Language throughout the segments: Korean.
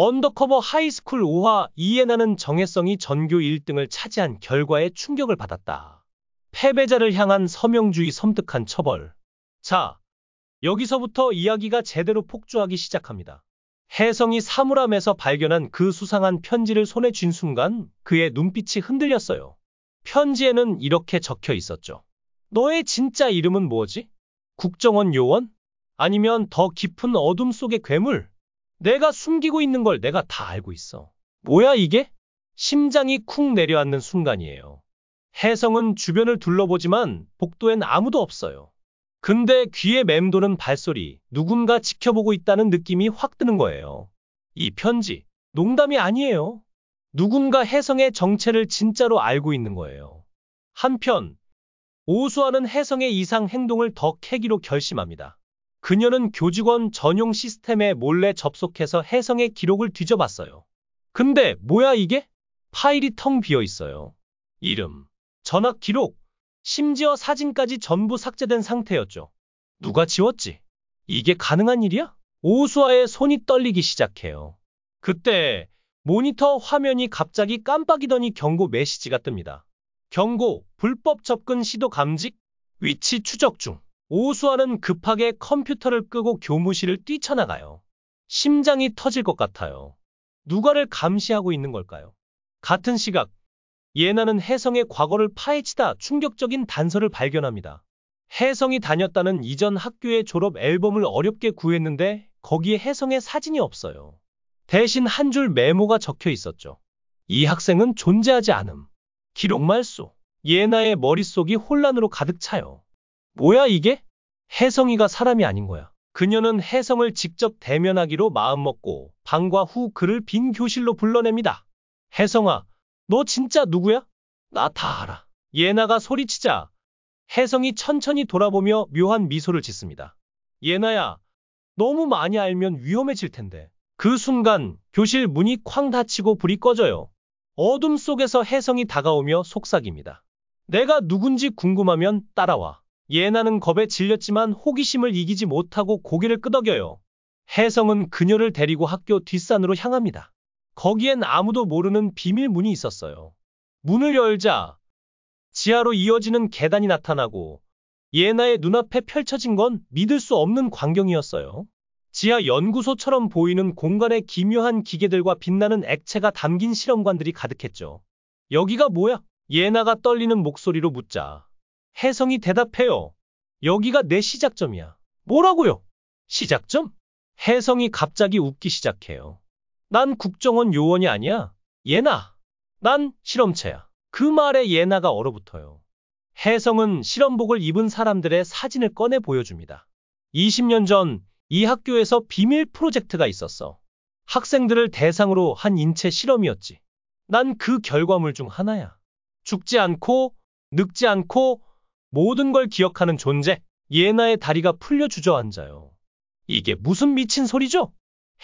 언더커버 하이스쿨 5화 이예나는 정혜성이 전교 1등을 차지한 결과에 충격을 받았다. 패배자를 향한 서명주의 섬뜩한 처벌. 자, 여기서부터 이야기가 제대로 폭주하기 시작합니다. 혜성이 사물함에서 발견한 그 수상한 편지를 손에 쥔 순간 그의 눈빛이 흔들렸어요. 편지에는 이렇게 적혀 있었죠. 너의 진짜 이름은 뭐지? 국정원 요원? 아니면 더 깊은 어둠 속의 괴물? 내가 숨기고 있는 걸 내가 다 알고 있어. 뭐야 이게? 심장이 쿵 내려앉는 순간이에요. 혜성은 주변을 둘러보지만 복도엔 아무도 없어요. 근데 귀에 맴도는 발소리, 누군가 지켜보고 있다는 느낌이 확 드는 거예요. 이 편지, 농담이 아니에요. 누군가 혜성의 정체를 진짜로 알고 있는 거예요. 한편, 오수아는 혜성의 이상 행동을 더 캐기로 결심합니다. 그녀는 교직원 전용 시스템에 몰래 접속해서 혜성의 기록을 뒤져봤어요. 근데 뭐야 이게? 파일이 텅 비어 있어요. 이름, 전학 기록, 심지어 사진까지 전부 삭제된 상태였죠. 누가 지웠지? 이게 가능한 일이야? 오수아의 손이 떨리기 시작해요. 그때 모니터 화면이 갑자기 깜빡이더니 경고 메시지가 뜹니다. 경고, 불법 접근 시도 감직, 위치 추적 중. 오수아는 급하게 컴퓨터를 끄고 교무실을 뛰쳐나가요. 심장이 터질 것 같아요. 누가를 감시하고 있는 걸까요? 같은 시각, 예나는 혜성의 과거를 파헤치다 충격적인 단서를 발견합니다. 혜성이 다녔다는 이전 학교의 졸업 앨범을 어렵게 구했는데 거기에 혜성의 사진이 없어요. 대신 한 줄 메모가 적혀 있었죠. 이 학생은 존재하지 않음. 기록 말소. 예나의 머릿속이 혼란으로 가득 차요. 뭐야 이게? 혜성이가 사람이 아닌 거야. 그녀는 혜성을 직접 대면하기로 마음먹고 방과 후 그를 빈 교실로 불러냅니다. 혜성아, 너 진짜 누구야? 나 다 알아. 예나가 소리치자 혜성이 천천히 돌아보며 묘한 미소를 짓습니다. 예나야, 너무 많이 알면 위험해질 텐데. 그 순간 교실 문이 쾅 닫히고 불이 꺼져요. 어둠 속에서 혜성이 다가오며 속삭입니다. 내가 누군지 궁금하면 따라와. 예나는 겁에 질렸지만 호기심을 이기지 못하고 고개를 끄덕여요. 혜성은 그녀를 데리고 학교 뒷산으로 향합니다. 거기엔 아무도 모르는 비밀문이 있었어요. 문을 열자 지하로 이어지는 계단이 나타나고 예나의 눈앞에 펼쳐진 건 믿을 수 없는 광경이었어요. 지하 연구소처럼 보이는 공간에 기묘한 기계들과 빛나는 액체가 담긴 실험관들이 가득했죠. 여기가 뭐야? 예나가 떨리는 목소리로 묻자 혜성이 대답해요. 여기가 내 시작점이야. 뭐라고요? 시작점? 혜성이 갑자기 웃기 시작해요. 난 국정원 요원이 아니야. 예나. 난 실험체야. 그 말에 예나가 얼어붙어요. 혜성은 실험복을 입은 사람들의 사진을 꺼내 보여줍니다. 20년 전 이 학교에서 비밀 프로젝트가 있었어. 학생들을 대상으로 한 인체 실험이었지. 난 그 결과물 중 하나야. 죽지 않고 늙지 않고 모든 걸 기억하는 존재. 예나의 다리가 풀려 주저앉아요. 이게 무슨 미친 소리죠?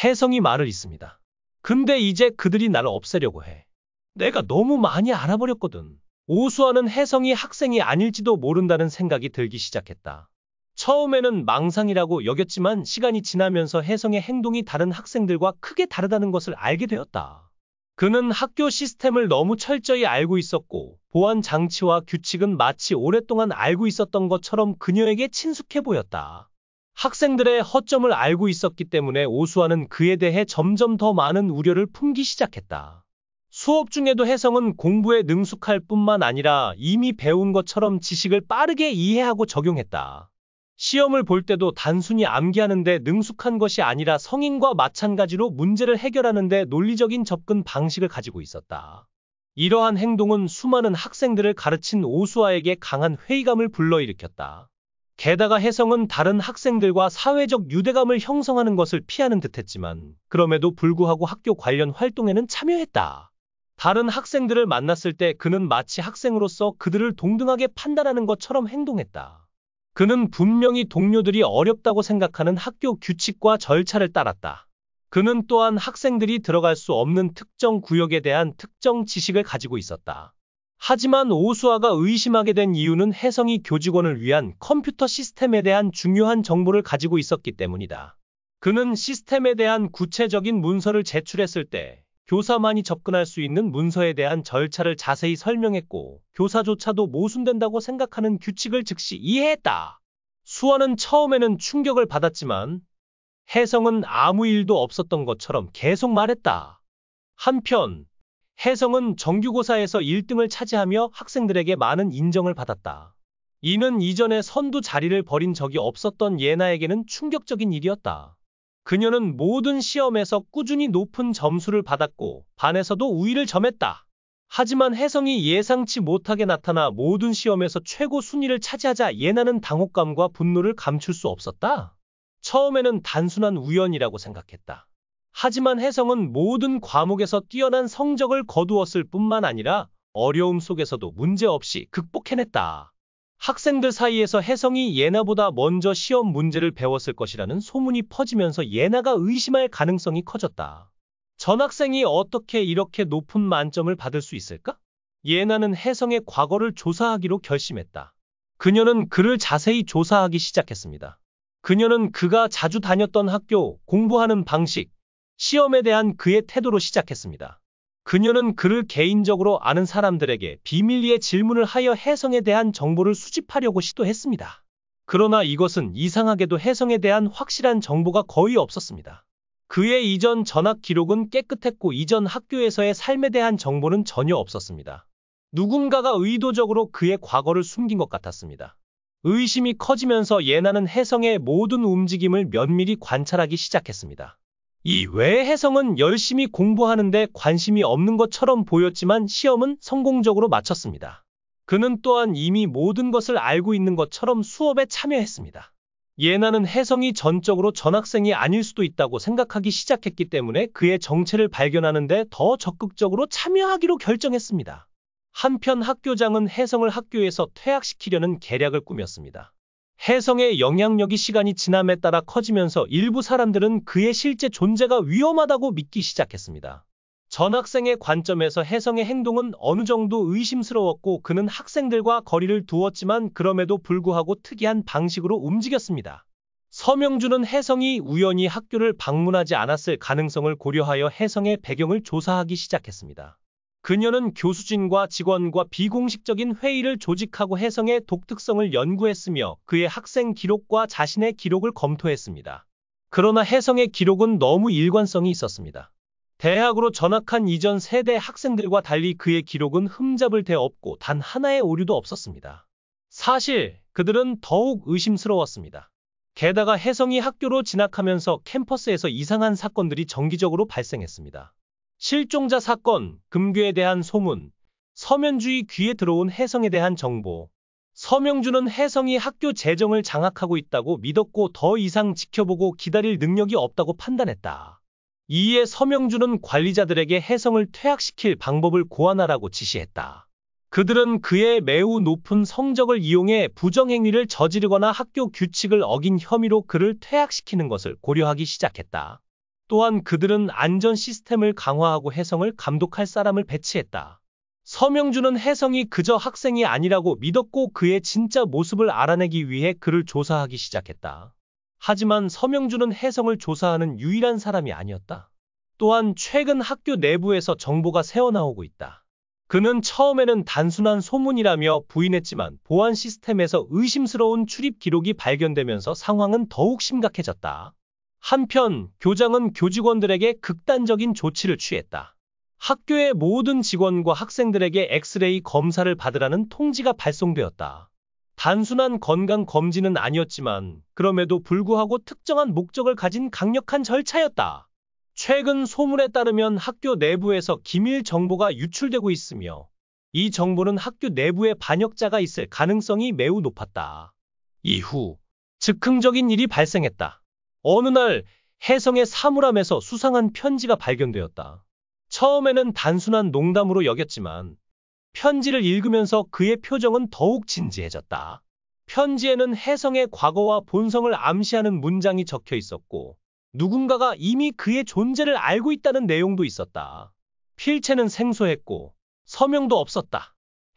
혜성이 말을 잇습니다. 근데 이제 그들이 나를 없애려고 해. 내가 너무 많이 알아버렸거든. 오수아는 혜성이 학생이 아닐지도 모른다는 생각이 들기 시작했다. 처음에는 망상이라고 여겼지만 시간이 지나면서 혜성의 행동이 다른 학생들과 크게 다르다는 것을 알게 되었다. 그는 학교 시스템을 너무 철저히 알고 있었고 보안 장치와 규칙은 마치 오랫동안 알고 있었던 것처럼 그녀에게 친숙해 보였다. 학생들의 허점을 알고 있었기 때문에 오수아는 그에 대해 점점 더 많은 우려를 품기 시작했다. 수업 중에도 혜성은 공부에 능숙할 뿐만 아니라 이미 배운 것처럼 지식을 빠르게 이해하고 적용했다. 시험을 볼 때도 단순히 암기하는 데 능숙한 것이 아니라 성인과 마찬가지로 문제를 해결하는 데 논리적인 접근 방식을 가지고 있었다. 이러한 행동은 수많은 학생들을 가르친 오수아에게 강한 회의감을 불러일으켰다. 게다가 혜성은 다른 학생들과 사회적 유대감을 형성하는 것을 피하는 듯했지만 그럼에도 불구하고 학교 관련 활동에는 참여했다. 다른 학생들을 만났을 때 그는 마치 학생으로서 그들을 동등하게 판단하는 것처럼 행동했다. 그는 분명히 동료들이 어렵다고 생각하는 학교 규칙과 절차를 따랐다. 그는 또한 학생들이 들어갈 수 없는 특정 구역에 대한 특정 지식을 가지고 있었다. 하지만 오수아가 의심하게 된 이유는 혜성이 교직원을 위한 컴퓨터 시스템에 대한 중요한 정보를 가지고 있었기 때문이다. 그는 시스템에 대한 구체적인 문서를 제출했을 때 교사만이 접근할 수 있는 문서에 대한 절차를 자세히 설명했고 교사조차도 모순된다고 생각하는 규칙을 즉시 이해했다. 수아는 처음에는 충격을 받았지만 혜성은 아무 일도 없었던 것처럼 계속 말했다. 한편 혜성은 정규고사에서 1등을 차지하며 학생들에게 많은 인정을 받았다. 이는 이전에 선두 자리를 벌인 적이 없었던 예나에게는 충격적인 일이었다. 그녀는 모든 시험에서 꾸준히 높은 점수를 받았고 반에서도 우위를 점했다. 하지만 혜성이 예상치 못하게 나타나 모든 시험에서 최고 순위를 차지하자 예나는 당혹감과 분노를 감출 수 없었다. 처음에는 단순한 우연이라고 생각했다. 하지만 혜성은 모든 과목에서 뛰어난 성적을 거두었을 뿐만 아니라 어려움 속에서도 문제없이 극복해냈다. 학생들 사이에서 혜성이 예나보다 먼저 시험 문제를 배웠을 것이라는 소문이 퍼지면서 예나가 의심할 가능성이 커졌다. 전학생이 어떻게 이렇게 높은 만점을 받을 수 있을까? 예나는 혜성의 과거를 조사하기로 결심했다. 그녀는 그를 자세히 조사하기 시작했습니다. 그녀는 그가 자주 다녔던 학교, 공부하는 방식, 시험에 대한 그의 태도로 시작했습니다. 그녀는 그를 개인적으로 아는 사람들에게 비밀리에 질문을 하여 혜성에 대한 정보를 수집하려고 시도했습니다. 그러나 이것은 이상하게도 혜성에 대한 확실한 정보가 거의 없었습니다. 그의 이전 전학 기록은 깨끗했고 이전 학교에서의 삶에 대한 정보는 전혀 없었습니다. 누군가가 의도적으로 그의 과거를 숨긴 것 같았습니다. 의심이 커지면서 예나는 혜성의 모든 움직임을 면밀히 관찰하기 시작했습니다. 이외에 혜성은 열심히 공부하는데 관심이 없는 것처럼 보였지만 시험은 성공적으로 마쳤습니다. 그는 또한 이미 모든 것을 알고 있는 것처럼 수업에 참여했습니다. 예나는 혜성이 전적으로 전학생이 아닐 수도 있다고 생각하기 시작했기 때문에 그의 정체를 발견하는 데 더 적극적으로 참여하기로 결정했습니다. 한편 학교장은 혜성을 학교에서 퇴학시키려는 계략을 꾸몄습니다. 혜성의 영향력이 시간이 지남에 따라 커지면서 일부 사람들은 그의 실제 존재가 위험하다고 믿기 시작했습니다. 전학생의 관점에서 혜성의 행동은 어느 정도 의심스러웠고 그는 학생들과 거리를 두었지만 그럼에도 불구하고 특이한 방식으로 움직였습니다. 서명주는 혜성이 우연히 학교를 방문하지 않았을 가능성을 고려하여 혜성의 배경을 조사하기 시작했습니다. 그녀는 교수진과 직원과 비공식적인 회의를 조직하고 혜성의 독특성을 연구했으며 그의 학생 기록과 자신의 기록을 검토했습니다. 그러나 혜성의 기록은 너무 일관성이 있었습니다. 대학으로 전학한 이전 세대 학생들과 달리 그의 기록은 흠잡을 데 없고 단 하나의 오류도 없었습니다. 사실 그들은 더욱 의심스러웠습니다. 게다가 혜성이 학교로 진학하면서 캠퍼스에서 이상한 사건들이 정기적으로 발생했습니다. 실종자 사건, 금괴에 대한 소문, 서면주의 귀에 들어온 혜성에 대한 정보. 서명주는 혜성이 학교 재정을 장악하고 있다고 믿었고 더 이상 지켜보고 기다릴 능력이 없다고 판단했다. 이에 서명주는 관리자들에게 혜성을 퇴학시킬 방법을 고안하라고 지시했다. 그들은 그의 매우 높은 성적을 이용해 부정행위를 저지르거나 학교 규칙을 어긴 혐의로 그를 퇴학시키는 것을 고려하기 시작했다. 또한 그들은 안전 시스템을 강화하고 혜성을 감독할 사람을 배치했다. 서명주는 혜성이 그저 학생이 아니라고 믿었고 그의 진짜 모습을 알아내기 위해 그를 조사하기 시작했다. 하지만 서명주는 혜성을 조사하는 유일한 사람이 아니었다. 또한 최근 학교 내부에서 정보가 새어나오고 있다. 그는 처음에는 단순한 소문이라며 부인했지만 보안 시스템에서 의심스러운 출입 기록이 발견되면서 상황은 더욱 심각해졌다. 한편 교장은 교직원들에게 극단적인 조치를 취했다. 학교의 모든 직원과 학생들에게 엑스레이 검사를 받으라는 통지가 발송되었다. 단순한 건강 검진은 아니었지만 그럼에도 불구하고 특정한 목적을 가진 강력한 절차였다. 최근 소문에 따르면 학교 내부에서 기밀 정보가 유출되고 있으며 이 정보는 학교 내부에 반역자가 있을 가능성이 매우 높았다. 이후 즉흥적인 일이 발생했다. 어느 날 혜성의 사물함에서 수상한 편지가 발견되었다. 처음에는 단순한 농담으로 여겼지만 편지를 읽으면서 그의 표정은 더욱 진지해졌다. 편지에는 혜성의 과거와 본성을 암시하는 문장이 적혀 있었고 누군가가 이미 그의 존재를 알고 있다는 내용도 있었다. 필체는 생소했고 서명도 없었다.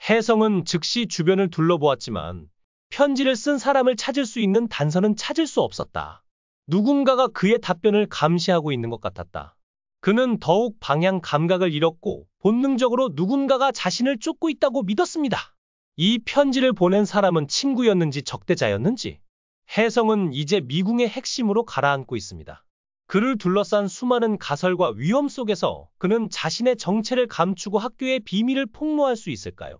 혜성은 즉시 주변을 둘러보았지만 편지를 쓴 사람을 찾을 수 있는 단서는 찾을 수 없었다. 누군가가 그의 답변을 감시하고 있는 것 같았다. 그는 더욱 방향 감각을 잃었고 본능적으로 누군가가 자신을 쫓고 있다고 믿었습니다. 이 편지를 보낸 사람은 친구였는지 적대자였는지 혜성은 이제 미궁의 핵심으로 가라앉고 있습니다. 그를 둘러싼 수많은 가설과 위험 속에서 그는 자신의 정체를 감추고 학교의 비밀을 폭로할 수 있을까요?